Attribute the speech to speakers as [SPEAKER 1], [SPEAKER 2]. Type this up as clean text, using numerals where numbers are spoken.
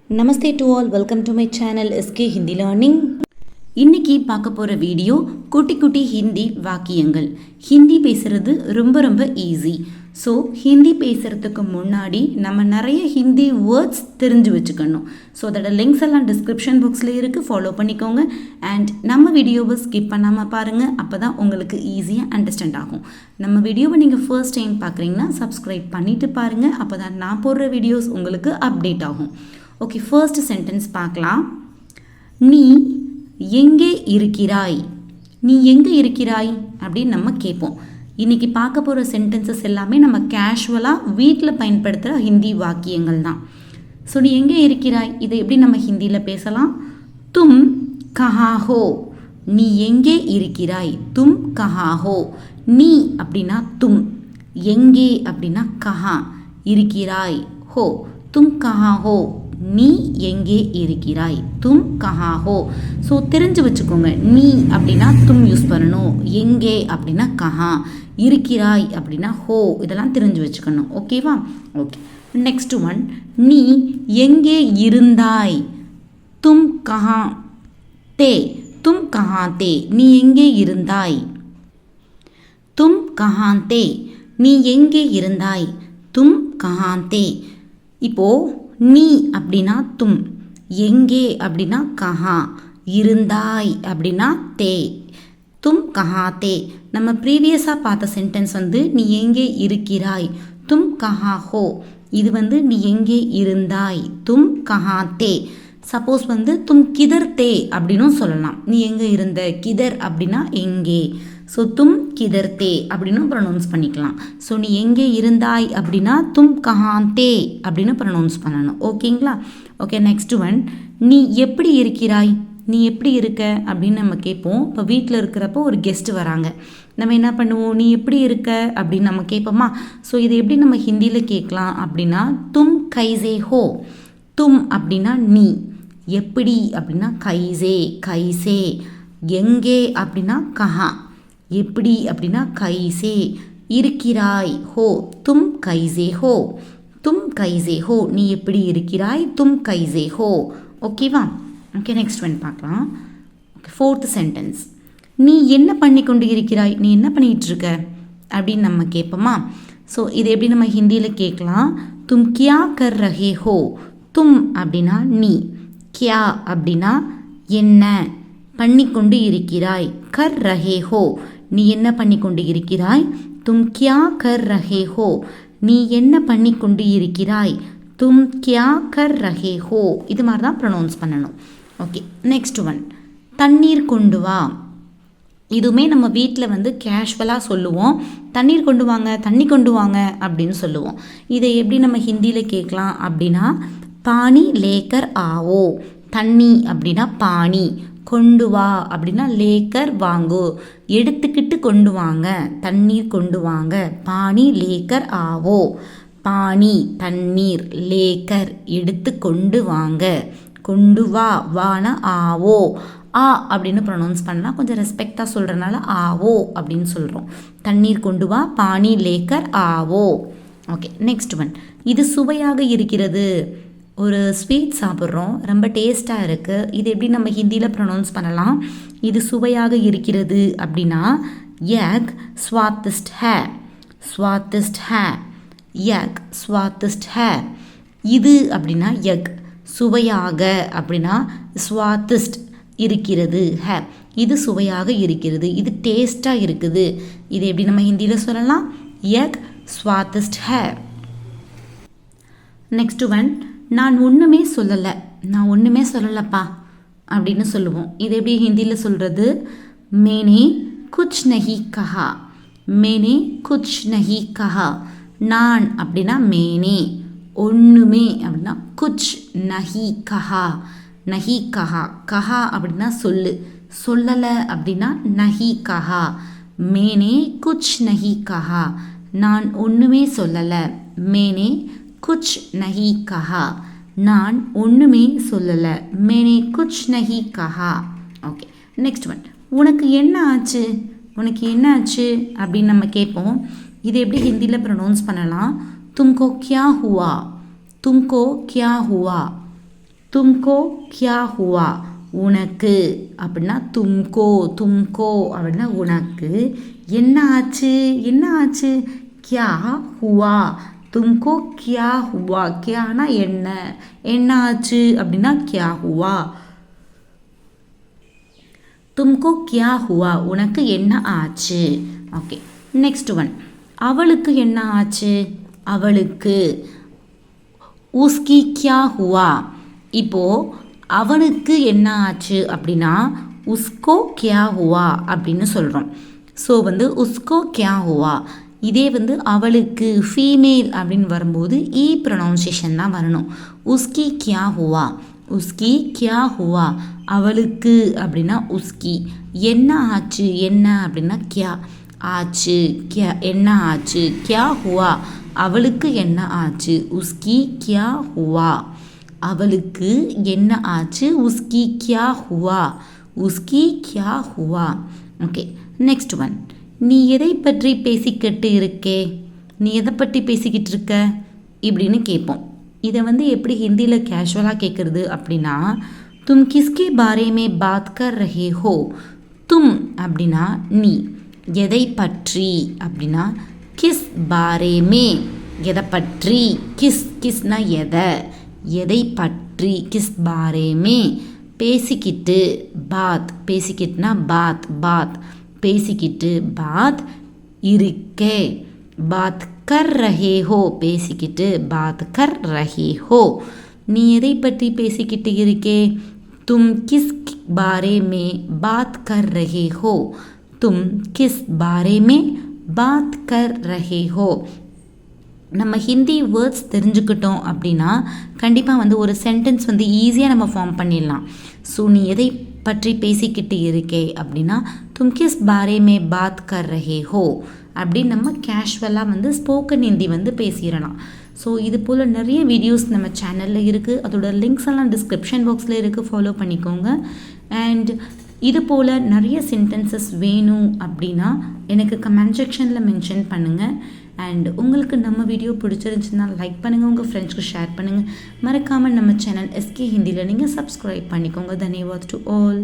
[SPEAKER 1] Namaste to all, welcome to my channel SK Hindi learning. இன்னைக்கு பார்க்க போகிற வீடியோ குட்டி குட்டி ஹிந்தி வாக்கியங்கள். ஹிந்தி பேசுகிறது ரொம்ப ரொம்ப ஈஸி. ஸோ ஹிந்தி பேசுகிறதுக்கு முன்னாடி நம்ம நிறைய ஹிந்தி வேர்ட்ஸ் தெரிஞ்சு வச்சுக்கணும். ஸோ அதோட லிங்க்ஸ் எல்லாம் டிஸ்கிரிப்ஷன் பாக்ஸில் இருக்குது, ஃபாலோ பண்ணிக்கோங்க. அண்ட் நம்ம வீடியோவை ஸ்கிப் பண்ணாமல் பாருங்கள், அப்போ தான் உங்களுக்கு ஈஸியாக அண்டர்ஸ்டாண்ட் ஆகும். நம்ம வீடியோவை நீங்கள் ஃபர்ஸ்ட் டைம் பார்க்குறீங்கன்னா சப்ஸ்கிரைப் பண்ணிவிட்டு பாருங்கள், அப்போ தான் நான் போடுற வீடியோஸ் உங்களுக்கு அப்டேட் ஆகும். ஓகே, ஃபர்ஸ்ட் சென்டென்ஸ் பார்க்கலாம். நீ எங்கே இருக்கிறாய்? நீ எங்கே இருக்கிறாய் அப்படின்னு நம்ம கேட்போம். இன்றைக்கி பார்க்க போகிற சென்டென்சஸ் எல்லாமே நம்ம கேஷுவலாக வீட்டில் பயன்படுத்துகிற ஹிந்தி வாக்கியங்கள் தான். ஸோ நீ எங்கே இருக்கிறாய் இதை எப்படி நம்ம ஹிந்தியில் பேசலாம்? தும் கஹா ஹோ. நீ எங்கே இருக்கிறாய்? தும் கஹா ஹோ. நீ அப்படின்னா தும், எங்கே அப்படின்னா கஹா, இருக்கிறாய் ஹோ, தும் கஹா ஹோ. நீ எங்கே இருக்கிறாய்? தும் கஹா ஹோ. ஸோ தெரிஞ்சு வச்சுக்கோங்க, நீ அப்படின்னா தும் யூஸ் பண்ணணும், எங்கே அப்படின்னா கஹா, இருக்கிறாய் அப்படின்னா ஹோ. இதெல்லாம் தெரிஞ்சு வச்சுக்கணும். ஓகேவா? Okay, next one. நீ எங்கே இருந்தாய்? தும் கஹா தே. தும் கஹா தே. நீ எங்கே இருந்தாய்? தும் கஹா தே. நீ எங்கே இருந்தாய்? தும் கஹா தே. இப்போது நீ அப்படின்னா தும், எங்கே அப்படின்னா கஹா, இருந்தாய் அப்படின்னா தே. தும் கஹா தே. நம்ம ப்ரீவியஸாக பார்த்த சென்டென்ஸ் நீ எங்கே இருக்கிறாய்? தும் கஹா ஹோ. இது நீ எங்கே இருந்தாய்? தும் கஹா தே. சப்போஸ் தும் கிதர் தே அப்படின்னும் சொல்லலாம். நீ எங்கே இருந்த? கிதர் அப்படின்னா எங்கே. ஸோ தும் கிதர் தே அப்படின்னு ப்ரொனவுன்ஸ் பண்ணிக்கலாம். ஸோ நீ எங்கே இருந்தாய் அப்படின்னா தும் கஹா தே அப்படின்னு ப்ரொனவுன்ஸ் பண்ணணும். ஓகேங்களா? Okay, next one. நீ எப்படி இருக்கிறாய்? நீ எப்படி இருக்க அப்படின்னு நம்ம கேட்போம். இப்போ வீட்டில் இருக்கிறப்போ ஒரு கெஸ்ட்டு வராங்க, நம்ம என்ன பண்ணுவோம்? நீ எப்படி இருக்க அப்படின்னு நம்ம கேட்போமா? ஸோ இதை எப்படி நம்ம ஹிந்தியில் கேட்கலாம் அப்படின்னா தும் கைசே ஹோ. தும் அப்படின்னா நீ, எப்படி அப்படின்னா கைசே, கைசே, எங்கே அப்படின்னா கஹா, எப்படி அப்படின்னா கைசே, இருக்கிறாய் ஹோ, தும் கைசே ஹோ. தும் கைசே ஹோ. நீ எப்படி இருக்கிறாய்? தும் கைசே ஹோ. ஓகேவா? ஓகே, நெக்ஸ்ட் ஒன் பார்க்கலாம். Okay, fourth sentence. நீ என்ன பண்ணி கொண்டு இருக்கிறாய்? நீ என்ன பண்ணிகிட்டு இருக்க அப்படின்னு நம்ம கேட்போமா? ஸோ இதை எப்படி நம்ம ஹிந்தியில் கேட்கலாம்? தும் கியா கர் ரஹே ஹோ. தும் அப்படின்னா நீ, கியா அப்படின்னா என்ன, பண்ணிக்கொண்டு இருக்கிறாய், கர் ரஹே ஹோ. நீ என்ன பண்ணி கொண்டு இருக்கிறாய்? தும் கியா கர் ரஹே ஹோ. நீ என்ன பண்ணி கொண்டு இருக்கிறாய்? தும் கியா கர் ரஹே ஹோ. இது மாதிரி தான் ப்ரொனவுன்ஸ் பண்ணணும். Okay, next one. தண்ணீர் கொண்டு வா. இதுவுமே நம்ம வீட்டில் கேஷுவலாக சொல்லுவோம். தண்ணீர் கொண்டு வாங்க, தண்ணி கொண்டு வாங்க அப்படின்னு சொல்லுவோம். இதை எப்படி நம்ம ஹிந்தியில் கேட்கலாம் அப்படின்னா பானி லேக்கர் ஆவோ. தண்ணி அப்படின்னா பானி, கொண்டு வா அப்படின்னா லேக்கர் வாங்கோ, எடுத்துக்கிட்டு கொண்டு வாங்க, தண்ணீர் கொண்டு வாங்க. பானி லேக்கர் ஆவோ. பானி தண்ணீர், லேக்கர் எடுத்து கொண்டு வாங்க, கொண்டு வா, வானா ஆவோ. ஆ அப்படின்னு ப்ரொனவுன்ஸ் பண்ணலாம். கொஞ்சம் ரெஸ்பெக்டாக சொல்கிறனால ஆவோ அப்படின்னு சொல்கிறோம். தண்ணீர் கொண்டு வா, பானி லேக்கர் ஆவோ. Okay, next one. இது சுவையாக இருக்கிறது. ஒரு ஸ்வீட் சாப்பிட்றோம், ரொம்ப டேஸ்ட்டாக இருக்குது. இது எப்படி நம்ம ஹிந்தியில் ப்ரொனவுன்ஸ் பண்ணலாம்? இது சுவையாக இருக்கிறது அப்படின்னா யக் ஸ்வாதிஷ்ட் ஹே. ஸ்வாதிஷ்ட் ஹே, யக் ஸ்வாதிஷ்ட் ஹே. இது அப்படின்னா யக், சுவையாக அப்படின்னா ஸ்வாதிஷ்ட் இருக்கிறது ஹே. இது சுவையாக இருக்கிறது, இது டேஸ்ட்டாக இருக்குது. இது எப்படி நம்ம ஹிந்தியில் சொல்லலாம்? யக் ஸ்வாதிஷ்ட் ஹே. Next one. நான் ஒன்றுமே சொல்லலை. நான் ஒன்றுமே சொல்லலைப்பா அப்படின்னு சொல்லுவோம். இது எப்படி ஹிந்தியில் சொல்கிறது? மேனே குச் நஹி கஹா. மேனே குச் நஹி கஹா. நான் அப்படின்னா மேனே, ஒன்றுமே அப்படின்னா குச் நஹி கஹா. நஹி கஹா, கஹா அப்படின்னா சொல்லு, சொல்லலை அப்படின்னா நஹி கஹா. மேனே குச் நஹி கஹா. நான் ஒன்றுமே சொல்லலை. மேனே குச் நஹி கஹா. நான் ஒன்றுமே சொல்லலை. மேனே குச் நஹி கஹா. Okay, next one. உனக்கு என்ன ஆச்சு? உனக்கு என்ன ஆச்சு அப்படின்னு நம்ம கேட்போம். இது எப்படி ஹிந்தியில் ப்ரொனவுன்ஸ் பண்ணலாம்? தும்கோ கியா ஹுவா. तुमको क्या हुआ, தும்கோ கியா ஹுவா உனக்கு அப்படின்னா தும்கோ அப்படின்னா உனக்கு என்ன ஆச்சு கியா ஹுவா தும்கோ கியா ஹுவா கியானா என்ன ஆச்சு அப்படின்னா கியா ஹுவா தும்கோ கியா ஹுவா உனக்கு என்ன ஆச்சு. ஓகே, நெக்ஸ்ட் ஒன் அவளுக்கு என்ன ஆச்சு. அவளுக்கு உஸ்கி கியா ஹுவா. இப்போது அவனுக்கு என்ன ஆச்சு அப்படின்னா உஸ்கோ கியா ஹுவா அப்படின்னு சொல்கிறோம். ஸோ உஸ்கோ கியா ஹுவா. இதே அவளுக்கு ஃபீமேல் அப்படின்னு வரும்போது ப்ரொனவுன்சியேஷன் தான் வரணும். உஸ்கி கியா ஹுவா அவளுக்கு அப்படின்னா உஸ்கி. என்ன ஆச்சு அப்படின்னா கியா ஆச்சு என்ன ஆச்சு. கியா ஹுவா அவளுக்கு என்ன ஆச்சு. உஸ்கி கியா ஹுவா அவளுக்கு என்ன ஆச்சு. உஸ்கி கியா ஹுவா. ஓகே, நெக்ஸ்ட் ஒன் நீ எதை பற்றி பேசிக்கிட்டு இருக்கே. நீ எதை பற்றி பேசிக்கிட்டு இருக்க இப்படின்னு கேட்போம். இதை எப்படி ஹிந்தியில் கேஷுவலாக கேட்குறது அப்படின்னா தும் கிஸ்கே பாரே மே பாத் கர் ரஹே ஹோ. தும் அப்படின்னா நீ, எதை பற்றி அப்படின்னா கிஸ் பாரே மே எதை பற்றி. கிஸ்னா எதை பற்றி. கிஸ் பாரே மே பேசிக்கிட்டு பேசிக்கிட்டுனா பாத் பேசிக்கிட்டு பாத் இருக்கே. பாத் கர் ரஹே ஹோ பேசிக்கிட்டு பாத் கர் ரஹே ஹோ. நீ எதை பற்றி பேசிக்கிட்டு இருக்கே. தும் கிஸ் பாரே மே பாத் கர் ரஹே ஹோ. தும் கிஸ் பாரே மே பாத் கர் ரஹே ஹோ. நம்ம ஹிந்தி வேர்ட்ஸ் தெரிஞ்சுக்கிட்டோம் அப்படின்னா கண்டிப்பாக ஒரு சென்டென்ஸ் ஈஸியாக நம்ம ஃபார்ம் பண்ணிடலாம். ஸோ நீ எதை பற்றி பேசிக்கிட்டு இருக்கே அப்படின்னா தும் கிஸ் பாரே மே பாத் கர் ரஹே ஹோ அப்படின்னு நம்ம கேஷுவலாக ஸ்போக்கன் ஹிந்தி பேசிடலாம். ஸோ இது போல் நிறைய வீடியோஸ் நம்ம சேனலில் இருக்குது. அதோட லிங்க்ஸ் எல்லாம் டிஸ்கிரிப்ஷன் பாக்ஸில் இருக்குது, ஃபாலோ பண்ணிக்கோங்க. அண்ட் இது போல் நிறைய சென்டென்சஸ் வேணும் அப்படின்னா எனக்கு கமெண்ட் செக்ஷனில் மென்ஷன் பண்ணுங்கள். அண்ட் உங்களுக்கு நம்ம வீடியோ பிடிச்சிருந்துச்சுன்னா லைக் பண்ணுங்கள், உங்கள் ஃப்ரெண்ட்ஸ்க்கு ஷேர் பண்ணுங்கள். மறக்காமல் நம்ம சேனல் எஸ்கே ஹிந்தியில் நீங்கள் சப்ஸ்கிரைப் பண்ணிக்கோங்க. தன்யவாத் டு ஆல்.